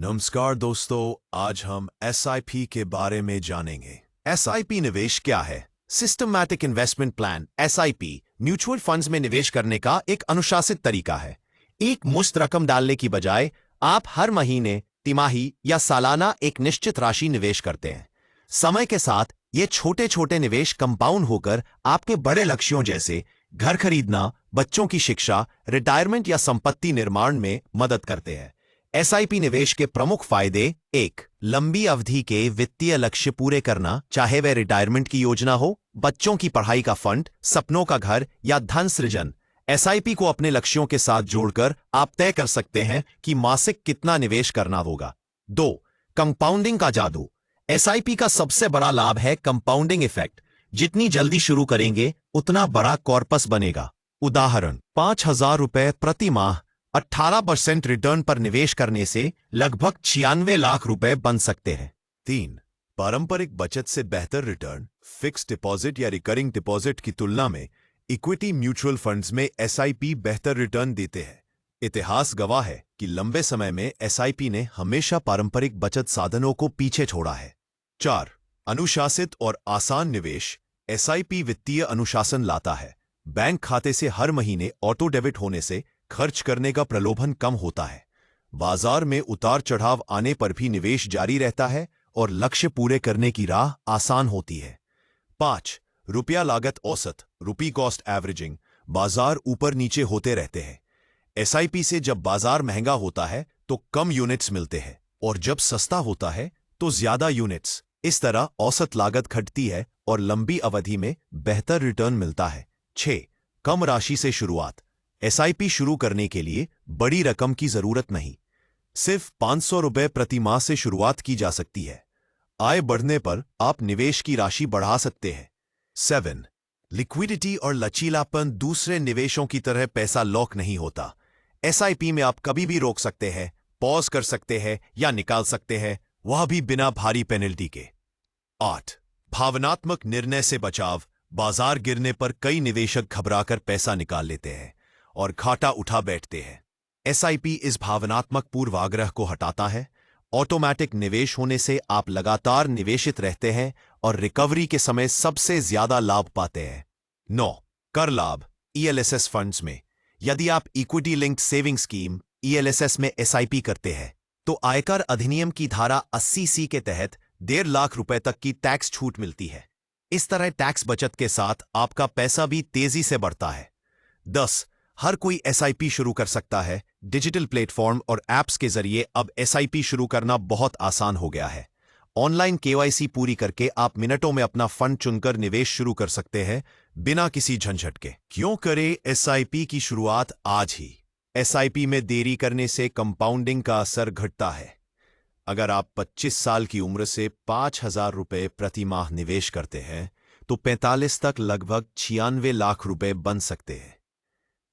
नमस्कार दोस्तों, आज हम एसआईपी के बारे में जानेंगे। एसआईपी निवेश क्या है? Systematic investment plan SIP mutual funds में निवेश करने का एक अनुशासित तरीका है। एक मुश्त रकम डालने की बजाय आप हर महीने, तिमाही या सालाना एक निश्चित राशि निवेश करते हैं। समय के साथ ये छोटे छोटे निवेश कंपाउंड होकर आपके बड़े लक्ष्यों जैसे घर खरीदना, बच्चों की शिक्षा, रिटायरमेंट या संपत्ति निर्माण में मदद करते हैं। एसआईपी निवेश के प्रमुख फायदे: एक, लंबी अवधि के वित्तीय लक्ष्य पूरे करना, चाहे वह रिटायरमेंट की योजना हो, बच्चों की पढ़ाई का फंड, सपनों का घर या धन सृजन। एसआईपी को अपने लक्ष्यों के साथ जोड़कर आप तय कर सकते हैं कि मासिक कितना निवेश करना होगा। दो, कंपाउंडिंग का जादू। एसआईपी का सबसे बड़ा लाभ है कंपाउंडिंग इफेक्ट। जितनी जल्दी शुरू करेंगे उतना बड़ा कॉर्पस बनेगा। उदाहरण, 5,000 रुपए प्रति माह 18% रिटर्न पर निवेश करने से लगभग 96 लाख रुपए बन सकते हैं। तीन, पारंपरिक बचत से बेहतर रिटर्न। फिक्स्ड डिपॉजिट या रिकरिंग डिपॉजिट की तुलना में इक्विटी म्यूचुअल फंड्स में एसआईपी बेहतर रिटर्न देते हैं। इतिहास गवाह है कि लंबे समय में एसआईपी ने हमेशा पारंपरिक बचत साधनों को पीछे छोड़ा है। चार, अनुशासित और आसान निवेश। एसआईपी वित्तीय अनुशासन लाता है। बैंक खाते से हर महीने ऑटो डेबिट होने से खर्च करने का प्रलोभन कम होता है। बाजार में उतार चढ़ाव आने पर भी निवेश जारी रहता है और लक्ष्य पूरे करने की राह आसान होती है। पांच, रुपया लागत औसत, रुपी कॉस्ट एवरेजिंग। बाजार ऊपर नीचे होते रहते हैं। एसआईपी से जब बाजार महंगा होता है तो कम यूनिट्स मिलते हैं और जब सस्ता होता है तो ज्यादा यूनिट्स। इस तरह औसत लागत घटती है और लंबी अवधि में बेहतर रिटर्न मिलता है। 6, कम राशि से शुरुआत। एसआईपी शुरू करने के लिए बड़ी रकम की जरूरत नहीं। सिर्फ 500 रुपए प्रति माह से शुरुआत की जा सकती है। आय बढ़ने पर आप निवेश की राशि बढ़ा सकते हैं। 7, लिक्विडिटी और लचीलापन। दूसरे निवेशों की तरह पैसा लॉक नहीं होता। एसआईपी में आप कभी भी रोक सकते हैं, पॉज कर सकते हैं या निकाल सकते हैं, वह भी बिना भारी पेनल्टी के। 8, भावनात्मक निर्णय से बचाव। बाजार गिरने पर कई निवेशक घबराकर पैसा निकाल लेते हैं और घाटा उठा बैठते हैं। एसआईपी इस भावनात्मक पूर्वाग्रह को हटाता है। ऑटोमैटिक निवेश होने से आप लगातार निवेशित रहते हैं और रिकवरी के समय सबसे ज्यादा लाभ पाते हैं। 9, कर लाभ। ईएलएसएस फंड्स में यदि आप equity linked saving scheme ELSS में एसआईपी करते हैं तो आयकर अधिनियम की धारा 80C के तहत 1.5 लाख रुपए तक की टैक्स छूट मिलती है। इस तरह टैक्स बचत के साथ आपका पैसा भी तेजी से बढ़ता है। 10, हर कोई एसआईपी शुरू कर सकता है। डिजिटल प्लेटफॉर्म और ऐप्स के जरिए अब एसआईपी शुरू करना बहुत आसान हो गया है। ऑनलाइन केवाईसी पूरी करके आप मिनटों में अपना फंड चुनकर निवेश शुरू कर सकते हैं बिना किसी झंझट के। क्यों करें एसआईपी की शुरुआत आज ही? एसआईपी में देरी करने से कंपाउंडिंग का असर घटता है। अगर आप 25 साल की उम्र से 5,000 रुपए प्रति माह निवेश करते हैं तो 45 तक लगभग 96 लाख रुपए बन सकते हैं।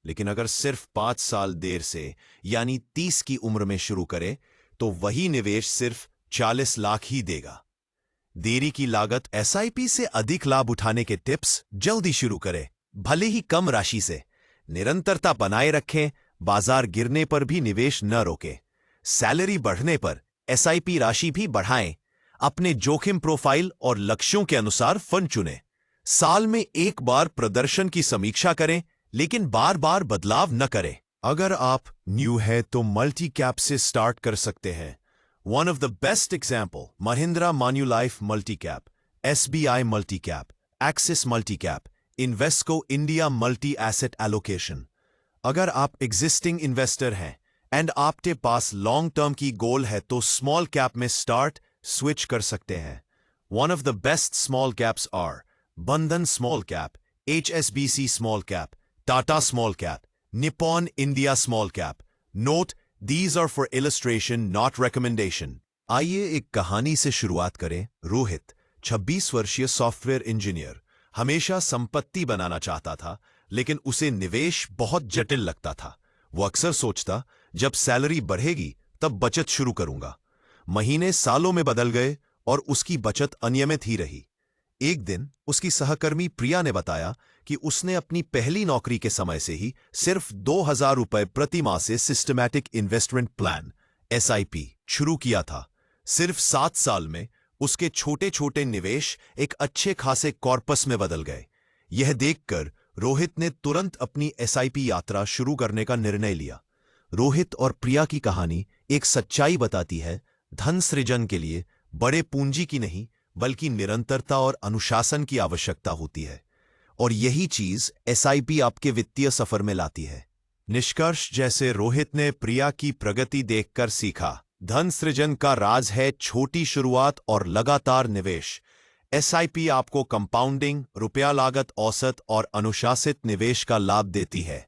लेकिन अगर सिर्फ 5 साल देर से यानी 30 की उम्र में शुरू करें तो वही निवेश सिर्फ 40 लाख ही देगा। देरी की लागत। एसआईपी से अधिक लाभ उठाने के टिप्स। जल्दी शुरू करें, भले ही कम राशि से। निरंतरता बनाए रखें। बाजार गिरने पर भी निवेश न रोकें। सैलरी बढ़ने पर एसआईपी राशि भी बढ़ाएं। अपने जोखिम प्रोफाइल और लक्ष्यों के अनुसार फंड चुनें। साल में एक बार प्रदर्शन की समीक्षा करें, लेकिन बार बार बदलाव न करें। अगर आप न्यू है तो मल्टी कैप से स्टार्ट कर सकते हैं। One of the best example, Mahindra Manulife multi cap, SBI multi cap, Axis multi cap, Invesco India multi asset allocation. अगर आप एग्जिस्टिंग इन्वेस्टर हैं एंड आपके पास लॉन्ग टर्म की गोल है तो स्मॉल कैप में स्टार्ट स्विच कर सकते हैं। One of the best small caps are Bandhan small cap, HSBC small cap, Tata Small Cap, Nippon India Small Cap. Note, these are for illustration, not recommendation. आइए एक कहानी से शुरुआत करें। रोहित, 26 वर्षीय सॉफ्टवेयर इंजीनियर, हमेशा संपत्ति बनाना चाहता था, लेकिन उसे निवेश बहुत जटिल लगता था। वो अक्सर सोचता, जब सैलरी बढ़ेगी तब बचत शुरू करूंगा। महीने सालों में बदल गए और उसकी बचत अनियमित ही रही। एक दिन उसकी सहकर्मी प्रिया ने बताया कि उसने अपनी पहली नौकरी के समय से ही सिर्फ 2,000 रुपए प्रति माह से सिस्टमैटिक इन्वेस्टमेंट प्लान एसआईपी शुरू किया था। सिर्फ 7 साल में उसके छोटे छोटे निवेश एक अच्छे खासे कॉर्पस में बदल गए। यह देखकर रोहित ने तुरंत अपनी एसआईपी यात्रा शुरू करने का निर्णय लिया। रोहित और प्रिया की कहानी एक सच्चाई बताती है, धन सृजन के लिए बड़े पूंजी की नहीं बल्कि निरंतरता और अनुशासन की आवश्यकता होती है, और यही चीज एसआईपी आपके वित्तीय सफर में लाती है। निष्कर्ष, जैसे रोहित ने प्रिया की प्रगति देखकर सीखा, धन सृजन का राज है छोटी शुरुआत और लगातार निवेश। एसआईपी आपको कंपाउंडिंग, रुपया लागत औसत और अनुशासित निवेश का लाभ देती है।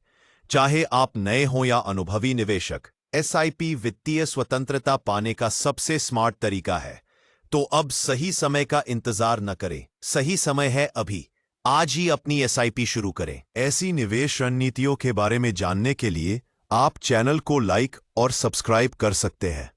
चाहे आप नए हों या अनुभवी निवेशक, एसआईपी वित्तीय स्वतंत्रता पाने का सबसे स्मार्ट तरीका है। तो अब सही समय का इंतजार न करें, सही समय है अभी। आज ही अपनी एसआईपी शुरू करें। ऐसी निवेश रणनीतियों के बारे में जानने के लिए आप चैनल को लाइक और सब्सक्राइब कर सकते हैं।